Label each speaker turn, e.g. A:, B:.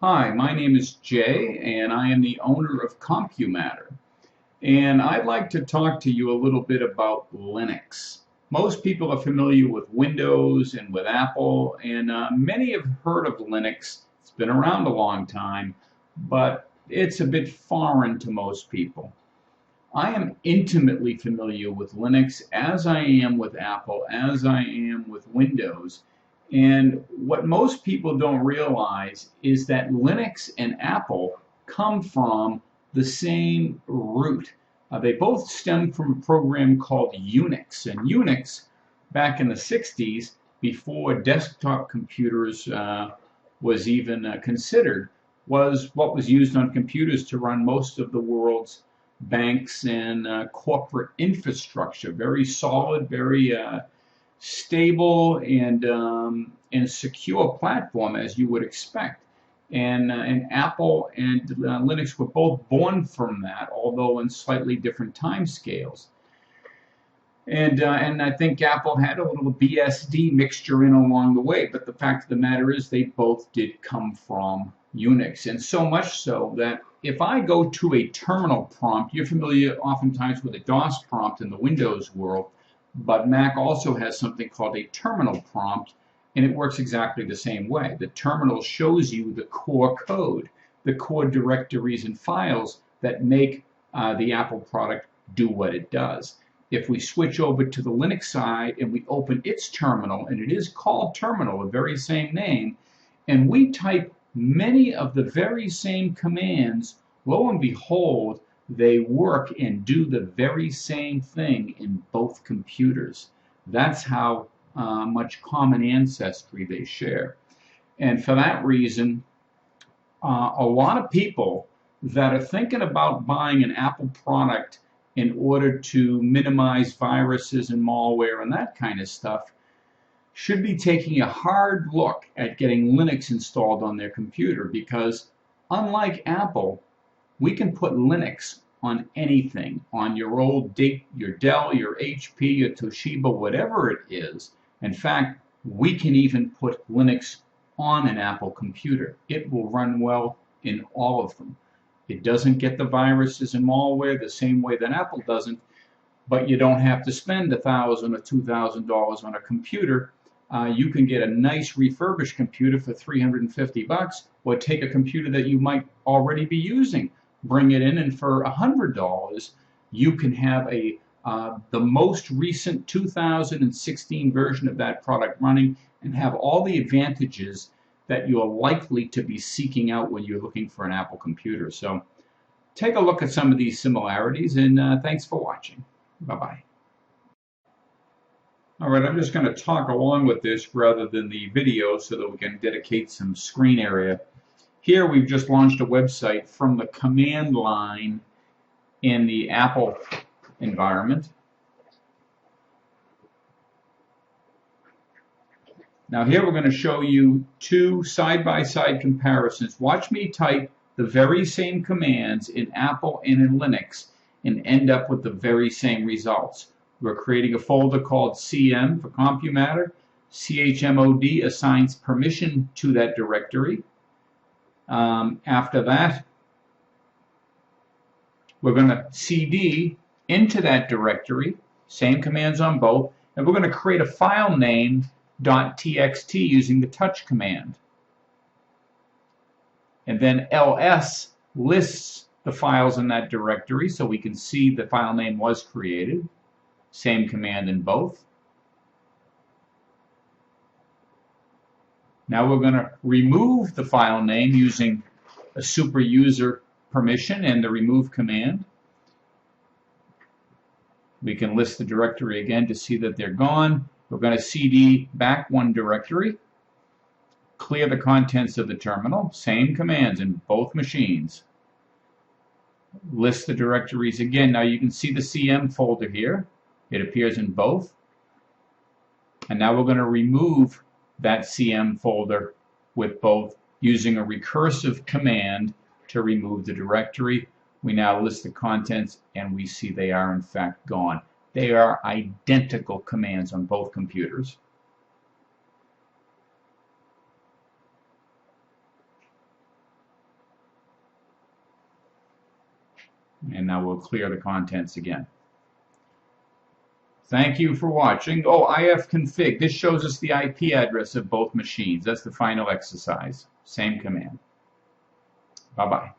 A: Hi, my name is Jay, and I am the owner of CompuMatter. And I'd like to talk to you a little bit about Linux. Most people are familiar with Windows and with Apple, and many have heard of Linux. It's been around a long time, but it's a bit foreign to most people. I am intimately familiar with Linux as I am with Apple, as I am with Windows. And what most people don't realize is that Linux and Apple come from the same root. They both stem from a program called Unix. And Unix, back in the 60s, before desktop computers was even considered, was what was used on computers to run most of the world's banks and corporate infrastructure. Very solid, very stable and secure platform, as you would expect. And Apple and Linux were both born from that, although in slightly different time scales. And I think Apple had a little BSD mixture in along the way, but the fact of the matter is they both did come from Unix, and so much so that if I go to a terminal prompt, you're familiar oftentimes with a DOS prompt in the Windows world, but Mac also has something called a terminal prompt, and it works exactly the same way. The terminal shows you the core code, the core directories and files that make the Apple product do what it does. If we switch over to the Linux side and we open its terminal, and it is called terminal, the very same name, and we type many of the very same commands, lo and behold, they work and do the very same thing in both computers. That's how much common ancestry they share. And for that reason, a lot of people that are thinking about buying an Apple product in order to minimize viruses and malware and that kind of stuff should be taking a hard look at getting Linux installed on their computer, because unlike Apple, we can put Linux on anything, on your your Dell, your HP, your Toshiba, whatever it is. In fact, we can even put Linux on an Apple computer. It will run well in all of them. It doesn't get the viruses and malware the same way that Apple doesn't, but you don't have to spend $1,000 or $2,000 on a computer. You can get a nice refurbished computer for $350, or take a computer that you might already be using, bring it in, and for $100, you can have the most recent 2016 version of that product running and have all the advantages that you're likely to be seeking out when you're looking for an Apple computer. So take a look at some of these similarities, and thanks for watching. Bye-bye. All right, I'm just going to talk along with this rather than the video so that we can dedicate some screen area. Here we've just launched a website from the command line in the Apple environment. Now here we're going to show you two side-by-side comparisons. Watch me type the very same commands in Apple and in Linux and end up with the very same results. We're creating a folder called CM for CompuMatter. CHMOD assigns permission to that directory. After that, we're going to CD into that directory, same commands on both, and we're going to create a file name .txt using the touch command. And then ls lists the files in that directory so we can see the file name was created. Same command in both. Now we're going to remove the file name using a super user permission and the remove command. We can list the directory again to see that they're gone. We're going to CD back one directory, clear the contents of the terminal, same commands in both machines. List the directories again. Now you can see the CM folder here. It appears in both. And now we're going to remove that CM folder with both using a recursive command to remove the directory. We now list the contents and we see they are in fact gone. They are identical commands on both computers. And now we'll clear the contents again. Thank you for watching. Oh, ifconfig. This shows us the IP address of both machines. That's the final exercise. Same command. Bye-bye.